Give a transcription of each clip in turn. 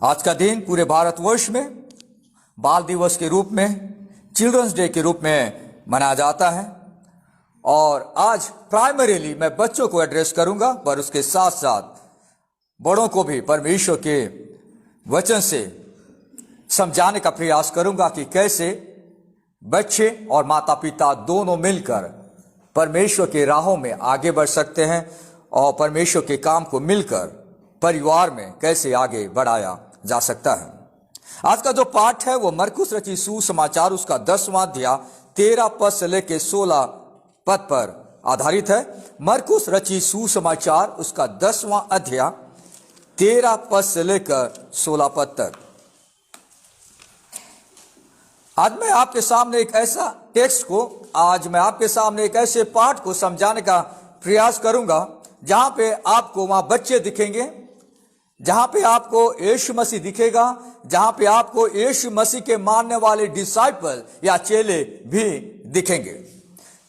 आज का दिन पूरे भारतवर्ष में बाल दिवस के रूप में, चिल्ड्रंस डे के रूप में मनाया जाता है। और आज प्राइमरीली मैं बच्चों को एड्रेस करूंगा, पर उसके साथ साथ बड़ों को भी परमेश्वर के वचन से समझाने का प्रयास करूंगा कि कैसे बच्चे और माता पिता दोनों मिलकर परमेश्वर के राहों में आगे बढ़ सकते हैं और परमेश्वर के काम को मिलकर परिवार में कैसे आगे बढ़ाया जा सकता है। आज का जो पाठ है वो मरकुस रचित सुसमाचार उसका 10वां अध्याय 13 पद से लेकर 16 पद पर आधारित है। मरकुस रचित सुसमाचार उसका 10वां अध्याय 13 पद से लेकर 16 पद तक। आज मैं आपके सामने एक ऐसे पाठ को समझाने का प्रयास करूंगा जहां पे आपको वहां बच्चे दिखेंगे, जहां पे आपको यीशु मसीह दिखेगा, जहां पे आपको यीशु मसीह के मानने वाले डिसाइपल या चेले भी दिखेंगे।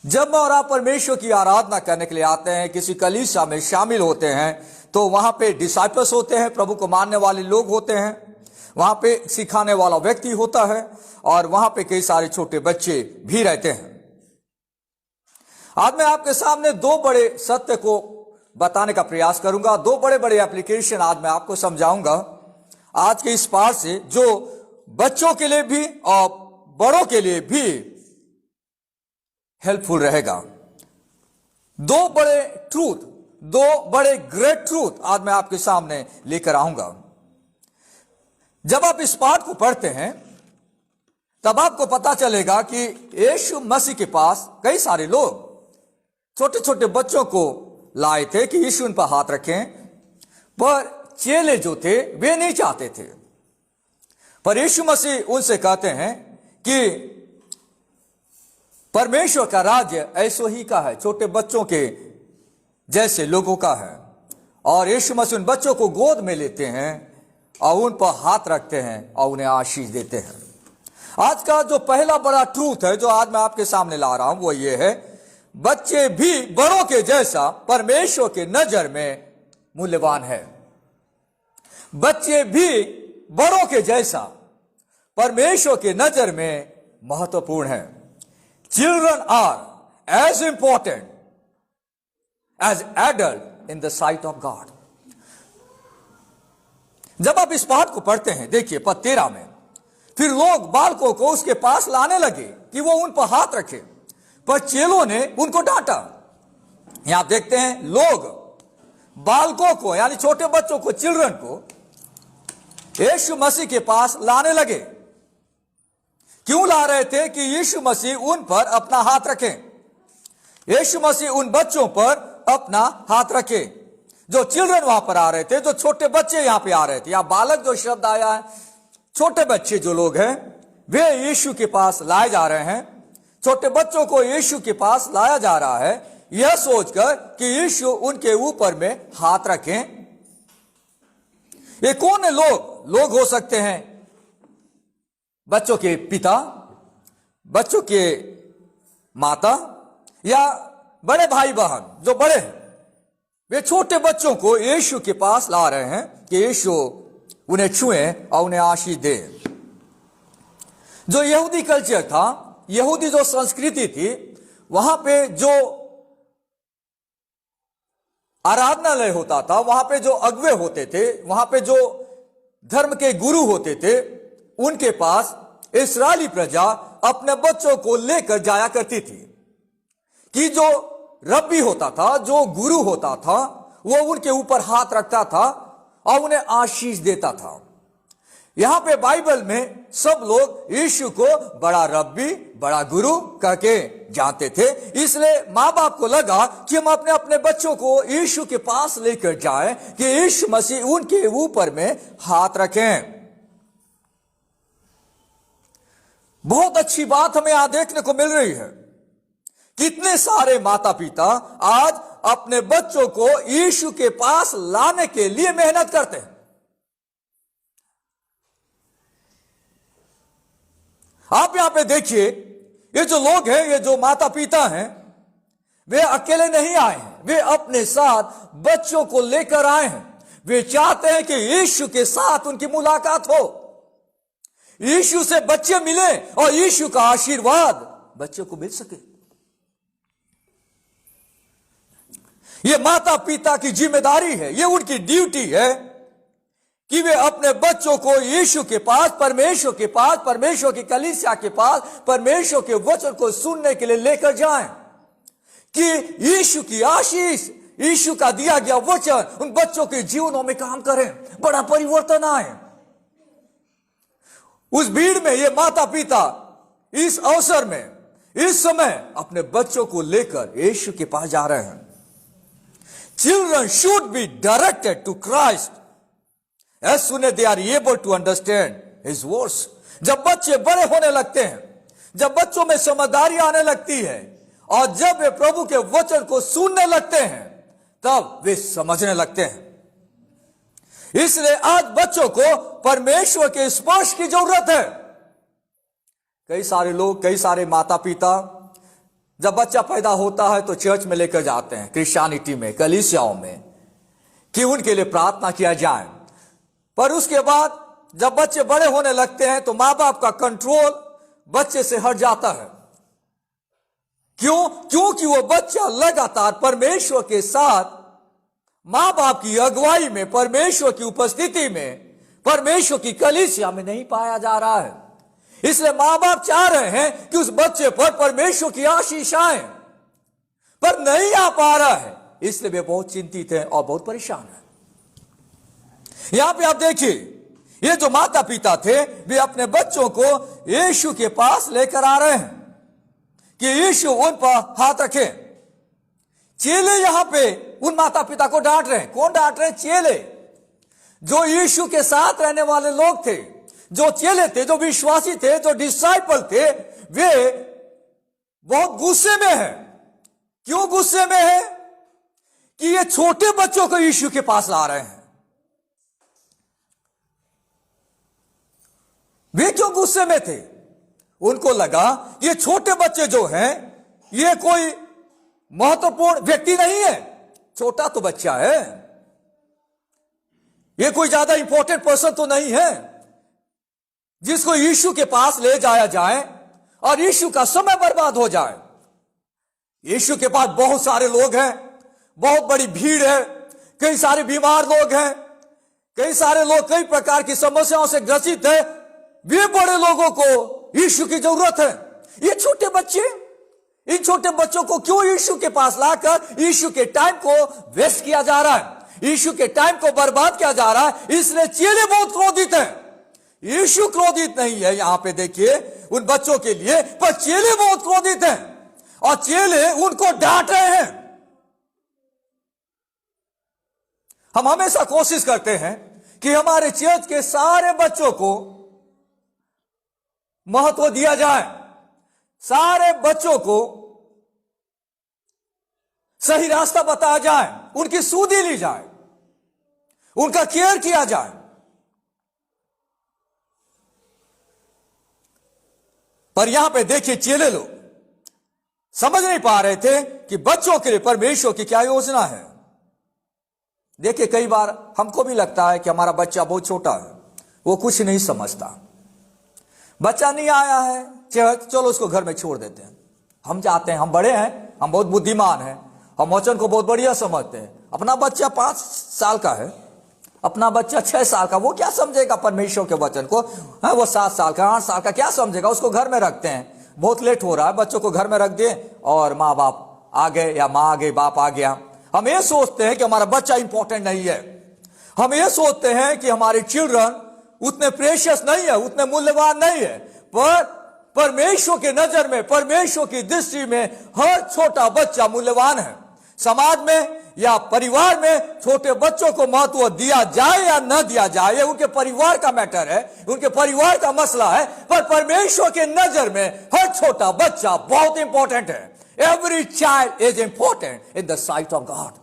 जब और आप परमेश्वर की आराधना करने के लिए आते हैं, किसी कलीसिया में शामिल होते हैं, तो वहां पे डिसाइपल्स होते हैं, प्रभु को मानने वाले लोग होते हैं, वहां पे सिखाने वाला व्यक्ति होता है और वहां पे कई सारे छोटे बच्चे भी रहते हैं। आज मैं आपके सामने दो बड़े सत्य को बताने का प्रयास करूंगा, दो बड़े बड़े एप्लीकेशन आज मैं आपको समझाऊंगा आज के इस पाठ से, जो बच्चों के लिए भी और बड़ों के लिए भी हेल्पफुल रहेगा। दो बड़े ग्रेट ट्रूथ आज मैं आपके सामने लेकर आऊंगा। जब आप इस पाठ को पढ़ते हैं तब आपको पता चलेगा कि यीशु मसीह के पास कई सारे लोग छोटे छोटे बच्चों को लाए थे कि यीशु उन पर हाथ रखें, पर चेले जो थे वे नहीं चाहते थे। पर यीशु मसीह उनसे कहते हैं कि परमेश्वर का राज्य ऐसो ही का है, छोटे बच्चों के जैसे लोगों का है। और यीशु मसीह उन बच्चों को गोद में लेते हैं और उन पर हाथ रखते हैं और उन्हें आशीष देते हैं। आज का जो पहला बड़ा ट्रूथ है जो आज मैं आपके सामने ला रहा हूं वो ये है, बच्चे भी बड़ों के जैसा परमेश्वर के नजर में मूल्यवान है। बच्चे भी बड़ों के जैसा परमेश्वर के नजर में महत्वपूर्ण है। Children are as important as adult in the sight of God. जब आप इस पाठ को पढ़ते हैं, देखिए पद 13 में, फिर लोग बालकों को उसके पास लाने लगे कि वो उन पर हाथ रखे, पर चेलों ने उनको डांटा। यहां आप देखते हैं लोग बालकों को यानी छोटे बच्चों को, चिल्ड्रन को यीशु मसीह के पास लाने लगे। क्यों ला रहे थे? कि यीशु मसीह उन पर अपना हाथ रखे, यीशु मसीह उन बच्चों पर अपना हाथ रखे। जो चिल्ड्रन वहां पर आ रहे थे, जो छोटे बच्चे यहां पे आ रहे थे, यहां बालक जो शब्द आया है, छोटे बच्चे जो लोग हैं वे यीशु के पास लाए जा रहे हैं। छोटे बच्चों को यीशु के पास लाया जा रहा है यह सोचकर कि यीशु उनके ऊपर में हाथ रखें। ये कौन लोग हो सकते हैं? बच्चों के पिता, बच्चों के माता या बड़े भाई बहन जो बड़े हैं, वे छोटे बच्चों को यीशु के पास ला रहे हैं कि यीशु उन्हें छुए और उन्हें आशीष दे। जो यहूदी कल्चर था, यहूदी जो संस्कृति थी, वहां पे जो आराधनालय होता था, वहां पे जो अगुवे होते थे, वहां पे जो धर्म के गुरु होते थे, उनके पास इस्राएली प्रजा अपने बच्चों को लेकर जाया करती थी। कि जो रब्बी होता था, जो गुरु होता था, वो उनके ऊपर हाथ रखता था और उन्हें आशीष देता था। यहां पे बाइबल में सब लोग यीशु को बड़ा रब्बी, बड़ा गुरु कहके जानते थे। इसलिए माँ बाप को लगा कि हम अपने अपने बच्चों को यीशु के पास लेकर जाएं कि यीशु मसीह उनके ऊपर में हाथ रखें। बहुत अच्छी बात हमें यहां देखने को मिल रही है। कितने सारे माता पिता आज अपने बच्चों को यीशु के पास लाने के लिए मेहनत करते हैं। आप यहां पे देखिए, ये जो लोग हैं, ये जो माता पिता हैं, वे अकेले नहीं आए हैं, वे अपने साथ बच्चों को लेकर आए हैं। वे चाहते हैं कि यीशु के साथ उनकी मुलाकात हो, यीशु से बच्चे मिले और यीशु का आशीर्वाद बच्चों को मिल सके। यह माता पिता की जिम्मेदारी है, यह उनकी ड्यूटी है कि वे अपने बच्चों को यीशु के पास, परमेश्वर के पास, परमेश्वर की कलीसिया के पास, परमेश्वर के वचन को सुनने के लिए लेकर जाएं, कि यीशु की आशीष, यीशु का दिया गया वचन उन बच्चों के जीवनों में काम करें, बड़ा परिवर्तन आए। उस भीड़ में ये माता पिता इस अवसर में, इस समय अपने बच्चों को लेकर यीशु के पास जा रहे हैं। Children should be directed to Christ as soon as they are able to understand His words. जब बच्चे बड़े होने लगते हैं, जब बच्चों में समझदारी आने लगती है और जब वे प्रभु के वचन को सुनने लगते हैं, तब वे समझने लगते हैं। इसलिए आज बच्चों को परमेश्वर के स्पर्श की जरूरत है। कई सारे लोग, कई सारे माता पिता जब बच्चा पैदा होता है तो चर्च में लेकर जाते हैं, क्रिश्चियनिटी में, कलीसियाओं में, कि उनके लिए प्रार्थना किया जाए। पर उसके बाद जब बच्चे बड़े होने लगते हैं तो मां बाप का कंट्रोल बच्चे से हट जाता है। क्यों? क्योंकि वो बच्चा लगातार परमेश्वर के साथ, मां बाप की अगुवाई में, परमेश्वर की उपस्थिति में, परमेश्वर की कलीसिया में नहीं पाया जा रहा है। इसलिए मां बाप चाह रहे हैं कि उस बच्चे पर परमेश्वर की आशीष आए, पर नहीं आ पा रहा है। इसलिए वे बहुत चिंतित हैं और बहुत परेशान हैं। यहां पे आप देखिए, ये जो माता पिता थे वे अपने बच्चों को यीशु के पास लेकर आ रहे हैं कि यीशु उन पर हाथ रखे। चेले यहां पे उन माता पिता को डांट रहे हैं। कौन डांट रहे हैं? चेले, जो यीशु के साथ रहने वाले लोग थे, जो चेले थे, जो विश्वासी थे, जो डिसाइपल थे, वे बहुत गुस्से में हैं। क्यों गुस्से में है? कि ये छोटे बच्चों को यीशु के पास ला रहे हैं। वे क्यों गुस्से में थे? उनको लगा ये छोटे बच्चे जो हैं ये कोई महत्वपूर्ण व्यक्ति नहीं है, छोटा तो बच्चा है, ये कोई ज्यादा इंपॉर्टेंट पर्सन तो नहीं है जिसको यीशु के पास ले जाया जाए और यीशु का समय बर्बाद हो जाए। यीशु के पास बहुत सारे लोग हैं, बहुत बड़ी भीड़ है, कई सारे बीमार लोग हैं, कई सारे लोग कई प्रकार की समस्याओं से ग्रसित है। वे बड़े लोगों को यीशु की जरूरत है। ये छोटे बच्चे, इन छोटे बच्चों को क्यों यीशु के पास लाकर यीशु के टाइम को वेस्ट किया जा रहा है, यीशु के टाइम को बर्बाद किया जा रहा है। इसलिए चेले बहुत क्रोधित हैं। यीशु क्रोधित नहीं है यहां पे देखिए उन बच्चों के लिए, पर चेले बहुत क्रोधित हैं और चेले उनको डांट रहे हैं। हम हमेशा कोशिश करते हैं कि हमारे चर्च के सारे बच्चों को महत्व दिया जाए, सारे बच्चों को सही रास्ता बताया जाए, उनकी सुधि ली जाए, उनका केयर किया जाए। पर यहां पे देखिए चेले लोग समझ नहीं पा रहे थे कि बच्चों के लिए परमेश्वर की क्या योजना है। देखिए कई बार हमको भी लगता है कि हमारा बच्चा बहुत छोटा है, वो कुछ नहीं समझता, बच्चा नहीं आया है चर्च, चलो उसको घर में छोड़ देते हैं। हम चाहते हैं, हम बड़े हैं, हम बहुत बुद्धिमान हैं, हम वचन को बहुत बढ़िया समझते हैं। अपना बच्चा 5 साल का है, अपना बच्चा 6 साल का, वो क्या समझेगा परमेश्वर के वचन को? है वो 7 साल का, 8 साल का, क्या समझेगा? उसको घर में रखते हैं। बहुत लेट हो रहा है, बच्चों को घर में रख दिए और माँ बाप आ गए या माँ आ गई, बाप आ गया। हम ये सोचते हैं कि हमारा बच्चा इंपॉर्टेंट नहीं है, हम ये सोचते हैं कि हमारे चिल्ड्रन उतने प्रेशियस नहीं है, उतने मूल्यवान नहीं है। पर परमेश्वर के नजर में, परमेश्वर की दृष्टि में हर छोटा बच्चा मूल्यवान है। समाज में या परिवार में छोटे बच्चों को महत्व दिया जाए या न दिया जाए, उनके परिवार का मैटर है, उनके परिवार का मसला है। पर परमेश्वर के नजर में हर छोटा बच्चा बहुत इंपॉर्टेंट है। Every child is important in the sight of God.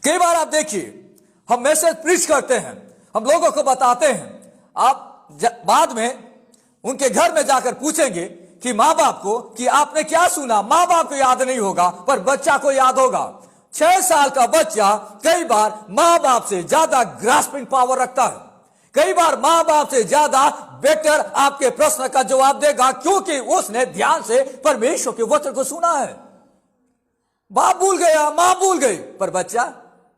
कई बार आप देखिए हम मैसेज प्रीच करते हैं, हम लोगों को बताते हैं, आप बाद में उनके घर में जाकर पूछेंगे कि माँ बाप को कि आपने क्या सुना, माँ बाप को याद नहीं होगा पर बच्चा को याद होगा। 6 साल का बच्चा कई बार मां बाप से ज्यादा ग्रास्पिंग पावर रखता है, कई बार मां बाप से ज्यादा बेटर आपके प्रश्न का जवाब देगा, क्योंकि उसने ध्यान से परमेश्वर के वचन को सुना है। बाप भूल गया, मां भूल गई, पर बच्चा,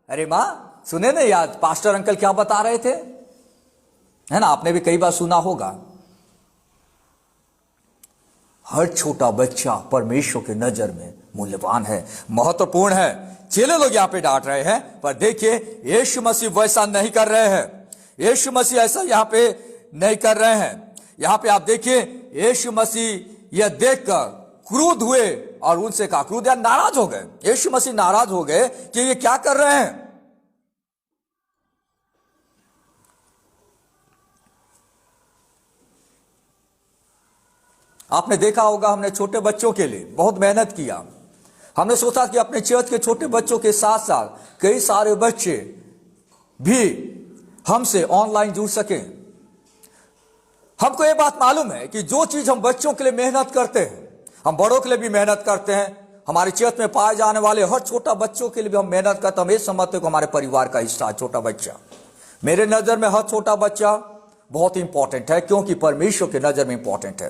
अरे मां सुने ना याद पास्टर अंकल क्या बता रहे थे, है ना, आपने भी कई बार सुना होगा। हर छोटा बच्चा परमेश्वर के नजर में मूल्यवान है, महत्वपूर्ण है। चेले लोग यहां पे डांट रहे हैं, पर देखिए यीशु मसीह वैसा नहीं कर रहे हैं। यीशु मसीह ऐसा यहां पे नहीं कर रहे हैं। यहां पे आप देखिए यीशु मसीह यह देखकर क्रुद्ध हुए और उनसे कहा, क्रुद्ध या नाराज हो गए। यीशु मसीह नाराज हो गए कि ये क्या कर रहे हैं। आपने देखा होगा, हमने छोटे बच्चों के लिए बहुत मेहनत किया। हमने सोचा कि अपने चर्च के छोटे बच्चों के साथ साथ कई सारे बच्चे भी हमसे ऑनलाइन जुड़ सकें। हमको ये बात मालूम है कि जो चीज हम बच्चों के लिए मेहनत करते हैं, हम बड़ों के लिए भी मेहनत करते हैं। हमारे चर्च में पाए जाने वाले हर छोटा बच्चों के लिए भी हम मेहनत करते हैं। हम ये समझते हैं कि हमारे परिवार का हिस्सा है छोटा बच्चा। मेरे नजर में हर छोटा बच्चा बहुत इंपॉर्टेंट है, क्योंकि परमेश्वर के नजर में इंपॉर्टेंट है।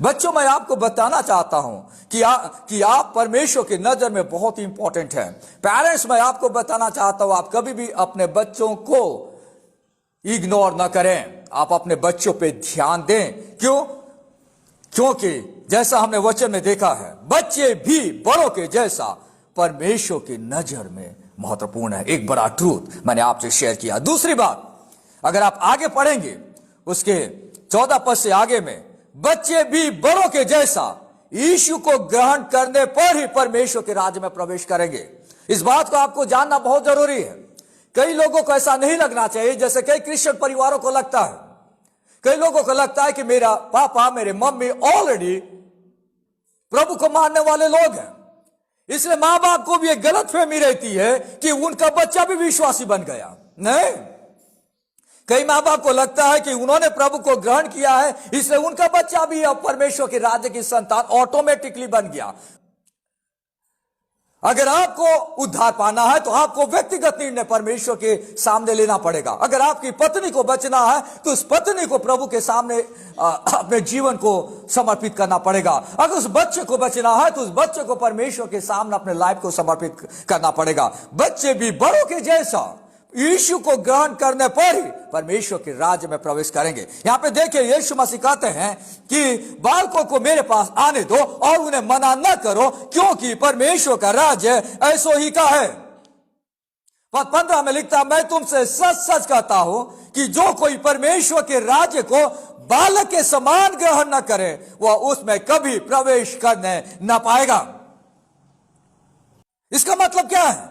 बच्चों, मैं आपको बताना चाहता हूं कि आप परमेश्वर के नजर में बहुत इंपॉर्टेंट है। पेरेंट्स, मैं आपको बताना चाहता हूं, आप कभी भी अपने बच्चों को इग्नोर ना करें, आप अपने बच्चों पे ध्यान दें। क्यों? क्योंकि जैसा हमने वचन में देखा है, बच्चे भी बड़ों के जैसा परमेश्वर की नजर में महत्वपूर्ण है। एक बड़ा ट्रूथ मैंने आपसे शेयर किया। दूसरी बात, अगर आप आगे पढ़ेंगे उसके 14 पद से आगे में, बच्चे भी बड़ों के जैसा यीशु को ग्रहण करने पर ही परमेश्वर के राज्य में प्रवेश करेंगे। इस बात को आपको जानना बहुत जरूरी है। कई लोगों को ऐसा नहीं लगना चाहिए जैसे कई क्रिश्चियन परिवारों को लगता है। कई लोगों को लगता है कि मेरा पापा, मेरे मम्मी ऑलरेडी प्रभु को मानने वाले लोग हैं, इसलिए मां बाप को भी एक गलतफहमी रहती है कि उनका बच्चा भी विश्वासी बन गया। नहीं, कई मां बाप को लगता है कि उन्होंने प्रभु को ग्रहण किया है, इसलिए उनका बच्चा भी अब परमेश्वर के राज्य की संतान ऑटोमेटिकली बन गया। अगर आपको उद्धार पाना है तो आपको व्यक्तिगत निर्णय परमेश्वर के सामने लेना पड़ेगा। अगर आपकी पत्नी को बचना है तो उस पत्नी को प्रभु के सामने अपने जीवन को समर्पित करना पड़ेगा। अगर उस बच्चे को बचना है तो उस बच्चे को परमेश्वर के सामने अपने लाइफ को समर्पित करना पड़ेगा। बच्चे भी बड़ों के जैसा यीशु को ग्रहण करने पर ही परमेश्वर के राज्य में प्रवेश करेंगे। यहां पे देखिए यीशु मसीह कहते हैं कि बालकों को मेरे पास आने दो और उन्हें मना न करो, क्योंकि परमेश्वर का राज्य ऐसो ही का है। पद 15 में लिखता, मैं तुमसे सच सच कहता हूं कि जो कोई परमेश्वर के राज्य को बालक के समान ग्रहण न करे, वह उसमें कभी प्रवेश करने न पाएगा। इसका मतलब क्या है?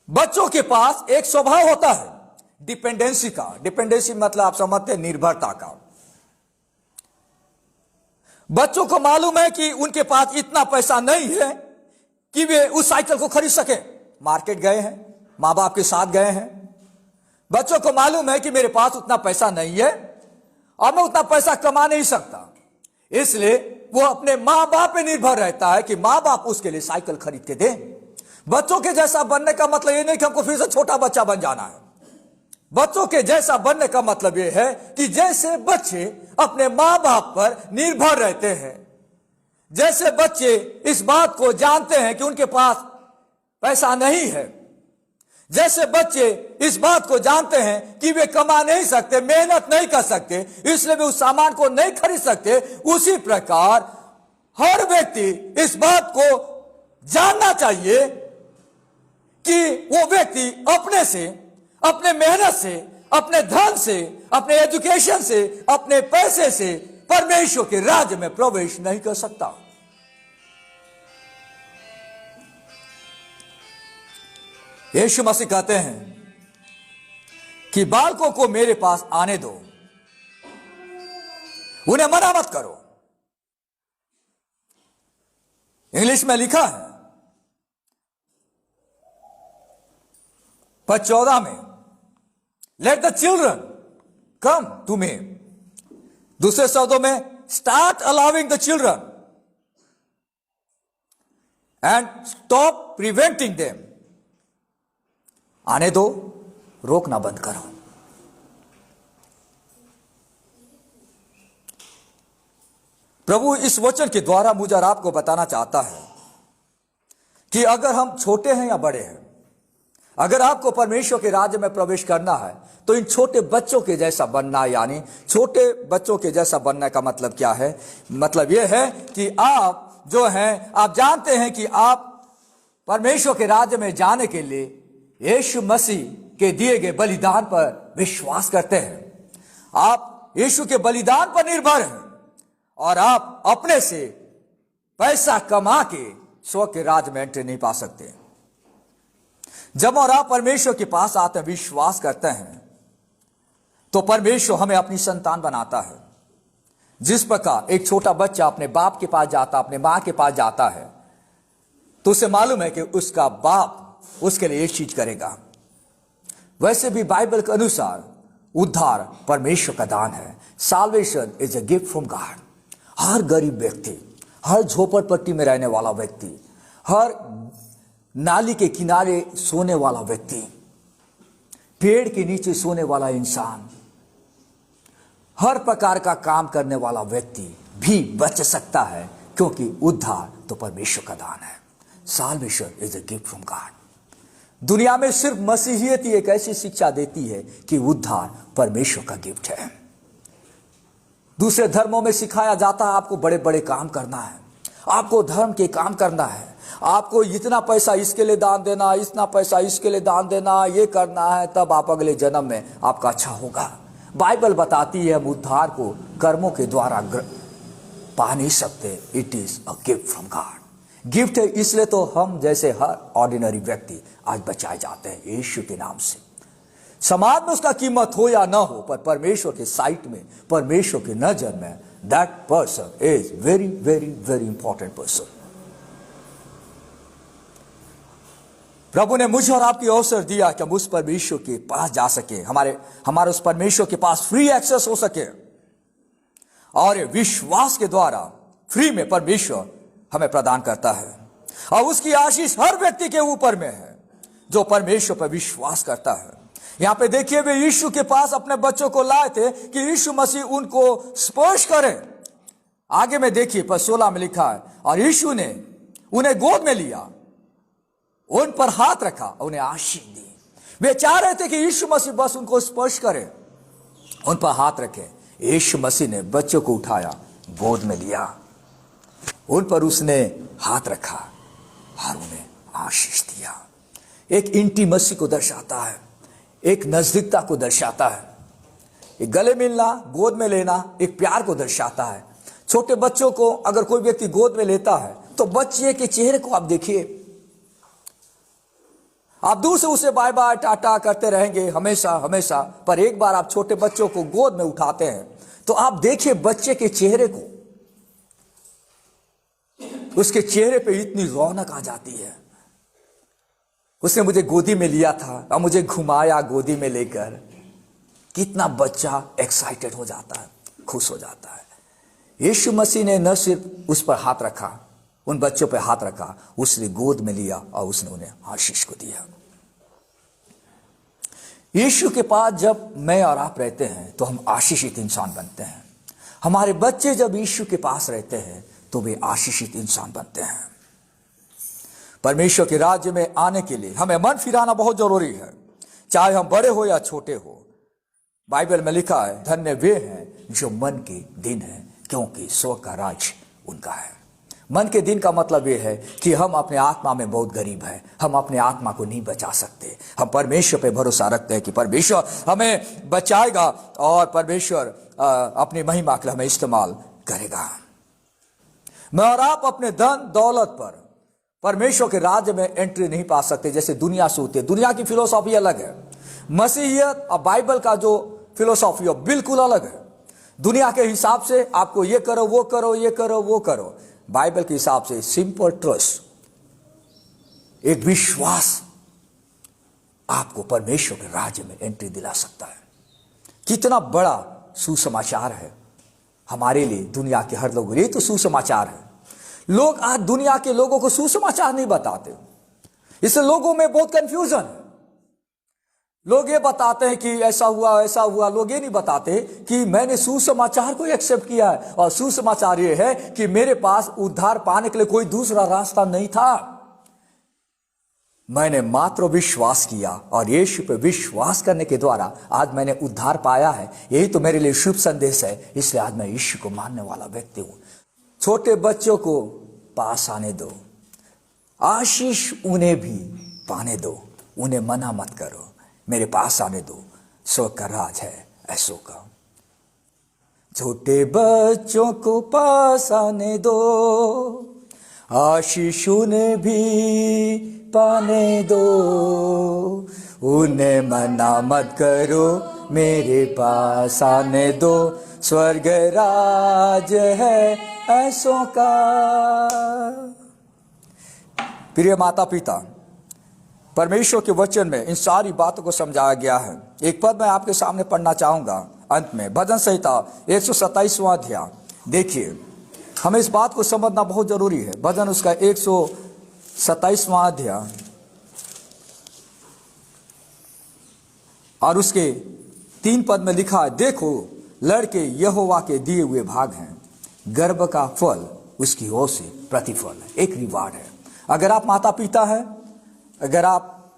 बच्चों के पास एक स्वभाव होता है डिपेंडेंसी का। डिपेंडेंसी मतलब आप समझते हैं निर्भरता का। बच्चों को मालूम है कि उनके पास इतना पैसा नहीं है कि वे उस साइकिल को खरीद सके। मार्केट गए हैं, मां बाप के साथ गए हैं, बच्चों को मालूम है कि मेरे पास उतना पैसा नहीं है और मैं उतना पैसा कमा नहीं सकता, इसलिए वो अपने मां बाप पे निर्भर रहता है कि मां बाप उसके लिए साइकिल खरीद के दें। बच्चों के जैसा बनने का मतलब यह नहीं कि हमको फिर से छोटा बच्चा बन जाना है। बच्चों के जैसा बनने का मतलब यह है कि जैसे बच्चे अपने मां बाप पर निर्भर रहते हैं, जैसे बच्चे इस बात को जानते हैं कि उनके पास पैसा नहीं है, जैसे बच्चे इस बात को जानते हैं कि वे कमा नहीं सकते, मेहनत नहीं कर सकते, इसलिए वे उस सामान को नहीं खरीद सकते, उसी प्रकार हर व्यक्ति इस बात को जानना चाहिए कि वो व्यक्ति अपने से, अपने मेहनत से, अपने धन से, अपने एजुकेशन से, अपने पैसे से परमेश्वर के राज्य में प्रवेश नहीं कर सकता। यीशु मसीह कहते हैं कि बालकों को मेरे पास आने दो, उन्हें मना मत करो। इंग्लिश में लिखा है पद 14 में, let the children come to me. दूसरे शब्दों में, start allowing the children and stop preventing them. आने दो, रोकना बंद करो। प्रभु इस वचन के द्वारा मुझे और आपको बताना चाहता है कि अगर हम छोटे हैं या बड़े हैं, अगर आपको परमेश्वर के राज्य में प्रवेश करना है तो इन छोटे बच्चों के जैसा बनना, यानी छोटे बच्चों के जैसा बनने का मतलब क्या है? मतलब यह है कि आप जो हैं, आप जानते हैं कि आप परमेश्वर के राज्य में जाने के लिए यीशु मसीह के दिए गए बलिदान पर विश्वास करते हैं। आप यीशु के बलिदान पर निर्भर हैं और आप अपने से पैसा कमा के स्वर्ग के राज्य में एंट्री नहीं पा सकते। जब और आप परमेश्वर के पास आते हैं, विश्वास करते हैं, तो परमेश्वर हमें अपनी संतान बनाता है। जिस प्रकार एक छोटा बच्चा अपने बाप के पास जाता, अपने मां के पास जाता है, तो उसे मालूम है कि उसका बाप उसके लिए एक चीज करेगा। वैसे भी बाइबल के अनुसार उद्धार परमेश्वर का दान है। Salvation is a gift from God. हर गरीब व्यक्ति, हर झोपड़पट्टी में रहने वाला व्यक्ति, हर नाली के किनारे सोने वाला व्यक्ति, पेड़ के नीचे सोने वाला इंसान, हर प्रकार का काम करने वाला व्यक्ति भी बच सकता है, क्योंकि उद्धार तो परमेश्वर का दान है। Salvation is a gift from God. दुनिया में सिर्फ मसीहियत ही एक ऐसी शिक्षा देती है कि उद्धार परमेश्वर का गिफ्ट है। दूसरे धर्मों में सिखाया जाता है आपको बड़े बड़े काम करना है, आपको धर्म के काम करना है, आपको इतना पैसा इसके लिए दान देना, इतना पैसा इसके लिए दान देना, ये करना है, तब आप अगले जन्म में आपका अच्छा होगा। बाइबल बताती है हम उद्धार को कर्मों के द्वारा पा नहीं सकते। It is a gift from God. Gift है, इसलिए तो हम जैसे हर ऑर्डिनरी व्यक्ति आज बचाए जाते हैं यीशु के नाम से। समाज में उसका कीमत हो या ना हो, पर परमेश्वर के साइट में, परमेश्वर की नजर में, that person is very very very important person. प्रभु ने मुझे और आपकी अवसर दिया कि हम उस परमेश्वर के पास जा सके, हमारे उस परमेश्वर के पास फ्री एक्सेस हो सके, और विश्वास के द्वारा फ्री में परमेश्वर हमें प्रदान करता है। और उसकी आशीष हर व्यक्ति के ऊपर में है जो परमेश्वर पर विश्वास करता है। यहां पे देखिए, वे यीशु के पास अपने बच्चों को लाए थे कि यीशु मसीह उनको स्पर्श करे। आगे में देखिए पद 16 में लिखा है, और यीशु ने उन्हें गोद में लिया, उन पर हाथ रखा, उन्हें आशीष दी। वे चाह रहे थे कि यीशु मसीह बस उनको स्पर्श करे, उन पर हाथ रखे। यीशु मसीह ने बच्चों को उठाया, गोद में लिया, उन पर उसने हाथ रखा और उन्हें आशीष दिया। एक इंटीमेसी को दर्शाता है, एक नजदीकता को दर्शाता है, एक गले मिलना, गोद में लेना एक प्यार को दर्शाता है। छोटे बच्चों को अगर कोई व्यक्ति गोद में लेता है तो बच्चे के चेहरे को आप देखिए, आप दूर से उसे बाय बाय टाटा करते रहेंगे हमेशा हमेशा, पर एक बार आप छोटे बच्चों को गोद में उठाते हैं तो आप देखिए बच्चे के चेहरे को, उसके चेहरे पे इतनी रौनक आ जाती है। उसने मुझे गोदी में लिया था और मुझे घुमाया गोदी में लेकर, कितना बच्चा एक्साइटेड हो जाता है, खुश हो जाता है। यीशु मसीह ने न सिर्फ उस पर हाथ रखा, उन बच्चों पर हाथ रखा, उसने गोद में लिया और उसने उन्हें आशीष को दिया। यीशु के पास जब मैं और आप रहते हैं तो हम आशीषित इंसान बनते हैं। हमारे बच्चे जब यीशु के पास रहते हैं तो वे आशीषित इंसान बनते हैं। परमेश्वर के राज्य में आने के लिए हमें मन फिराना बहुत जरूरी है, चाहे हम बड़े हो या छोटे हो। बाइबल में लिखा है, धन्य वे हैं जो मन के दिन है, क्योंकि स्वर्ग का राज्य उनका है। मन के दिन का मतलब यह है कि हम अपने आत्मा में बहुत गरीब हैं, हम अपने आत्मा को नहीं बचा सकते। हम परमेश्वर पे भरोसा रखते हैं कि परमेश्वर हमें बचाएगा और परमेश्वर अपनी महिमा के लिए हमें इस्तेमाल करेगा। मैं और आप अपने धन दौलत पर परमेश्वर के राज्य में एंट्री नहीं पा सकते जैसे दुनिया से होती है। दुनिया की फिलोसॉफी अलग है, मसीहियत और बाइबल का जो फिलोसॉफी है बिल्कुल अलग है। दुनिया के हिसाब से आपको ये करो वो करो, ये करो वो करो। बाइबल के हिसाब से सिंपल ट्रस्ट, एक विश्वास आपको परमेश्वर के राज्य में एंट्री दिला सकता है। कितना बड़ा सुसमाचार है हमारे लिए, दुनिया के हर लोगों के लिए तो सुसमाचार है लोग आज दुनिया के लोगों को सुसमाचार नहीं बताते, इससे लोगों में बहुत कंफ्यूजन है। लोग ये बताते हैं कि ऐसा हुआ ऐसा हुआ, लोग ये नहीं बताते कि मैंने सुसमाचार को एक्सेप्ट किया है, और सुसमाचार ये है कि मेरे पास उद्धार पाने के लिए कोई दूसरा रास्ता नहीं था। मैंने मात्र विश्वास किया और यीशु पे विश्वास करने के द्वारा आज मैंने उद्धार पाया है। यही तो मेरे लिए शुभ संदेश है, इसलिए आज मैं यीशु को मानने वाला व्यक्ति हूं। छोटे बच्चों को पास आने दो, आशीष उन्हें भी पाने दो, उन्हें मना मत करो, मेरे पास आने दो, स्वर्ग का राज है ऐसो का। छोटे बच्चों को पास आने दो, आशीष उन्हें भी पाने दो, उन्हें मना मत करो, मेरे पास आने दो, स्वर्ग राज है ऐसों का। प्रिय माता पिता, परमेश्वर के वचन में इन सारी बातों को समझाया गया है। एक पद मैं आपके सामने पढ़ना चाहूंगा अंत में, भजन संहिता 127वां अध्याय। देखिए, हमें इस बात को समझना बहुत जरूरी है। भजन उसका 127वां अध्याय और उसके 3 पद में लिखा है, देखो लड़के यहोवा के दिए हुए भाग हैं, गर्भ का फल उसकी ओर से प्रतिफल है, एक रिवार्ड है। अगर आप माता पिता हैं, अगर आप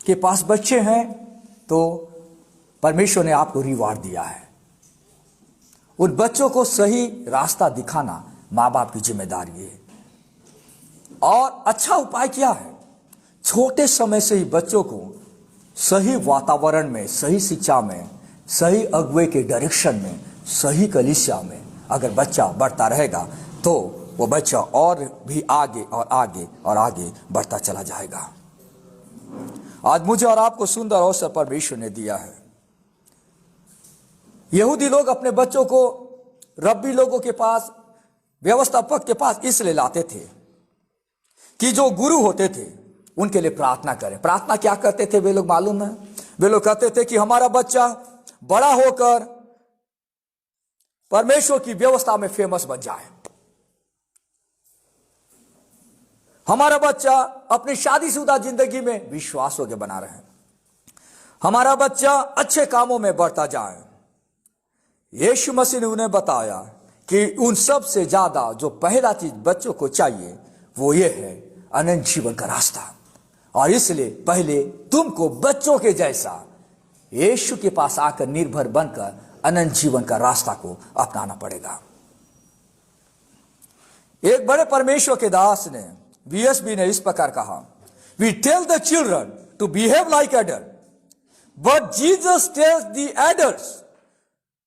के पास बच्चे हैं, तो परमेश्वर ने आपको रिवार्ड दिया है। उन बच्चों को सही रास्ता दिखाना माँ बाप की जिम्मेदारी है। और अच्छा उपाय क्या है? छोटे समय से ही बच्चों को सही वातावरण में, सही शिक्षा में, सही अगुवे के डायरेक्शन में, सही कलीसिया में अगर बच्चा बढ़ता रहेगा तो वो बच्चा और भी आगे और आगे और आगे बढ़ता चला जाएगा। आज मुझे और आपको सुंदर अवसर परमेश्वर ने दिया है। यहूदी लोग अपने बच्चों को रब्बी लोगों के पास, व्यवस्थापक के पास इसलिए लाते थे कि जो गुरु होते थे उनके लिए प्रार्थना करें। प्रार्थना क्या करते थे वे लोग मालूम है? वे लोग कहते थे कि हमारा बच्चा बड़ा होकर परमेश्वर की व्यवस्था में फेमस बन जाए, हमारा बच्चा अपनी शादीशुदा जिंदगी में विश्वास होकर बना रहे, हमारा बच्चा अच्छे कामों में बढ़ता जाए। यीशु मसीह ने उन्हें बताया कि उन सब से ज्यादा जो पहला चीज बच्चों को चाहिए वो ये है अनंत जीवन का रास्ता। और इसलिए पहले तुमको बच्चों के जैसा यीशु के पास आकर निर्भर बनकर अनंत जीवन का रास्ता को अपनाना पड़ेगा। एक बड़े परमेश्वर के दास ने, VSB ने इस प्रकार कहा, we tell the children to behave like adult, but Jesus tells the adults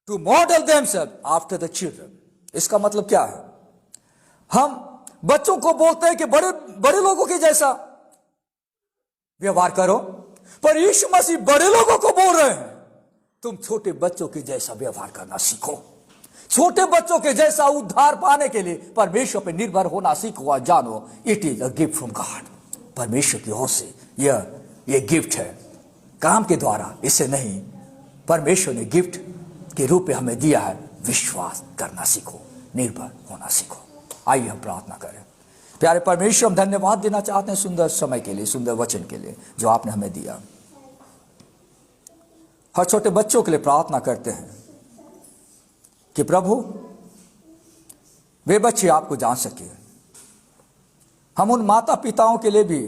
to model themself after the children. इसका मतलब क्या है? हम बच्चों को बोलते हैं कि बड़े बड़े लोगों के जैसा व्यवहार करो, पर यीशु मसीह बड़े लोगों को बोल रहे हैं तुम छोटे बच्चों के जैसा व्यवहार करना सीखो। छोटे बच्चों के जैसा उद्धार पाने के लिए परमेश्वर पर निर्भर होना सीखो और जानो it is a gift from God. परमेश्वर की ओर से यह गिफ्ट है, काम के द्वारा इसे नहीं, परमेश्वर ने गिफ्ट के रूप में हमें दिया है। विश्वास करना सीखो, निर्भर होना सीखो। आइए हम प्रार्थना करें। प्यारे परमेश्वर, हम धन्यवाद देना चाहते हैं सुंदर समय के लिए, सुंदर वचन के लिए जो आपने हमें दिया। हर छोटे बच्चों के लिए प्रार्थना करते हैं कि प्रभु वे बच्चे आपको जान सके। हम उन माता पिताओं के लिए भी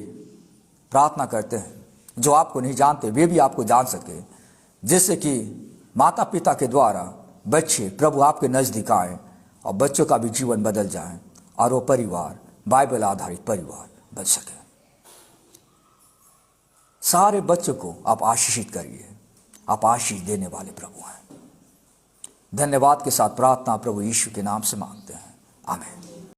प्रार्थना करते हैं जो आपको नहीं जानते, वे भी आपको जान सके, जिससे कि माता पिता के द्वारा बच्चे प्रभु आपके नजदीक आए और बच्चों का भी जीवन बदल जाए और वो परिवार बाइबल आधारित परिवार बन सके। सारे बच्चों को आप आशीषित करिए, आप आशीष देने वाले प्रभु हैं। धन्यवाद के साथ प्रार्थना प्रभु यीशु के नाम से मांगते हैं, आमीन।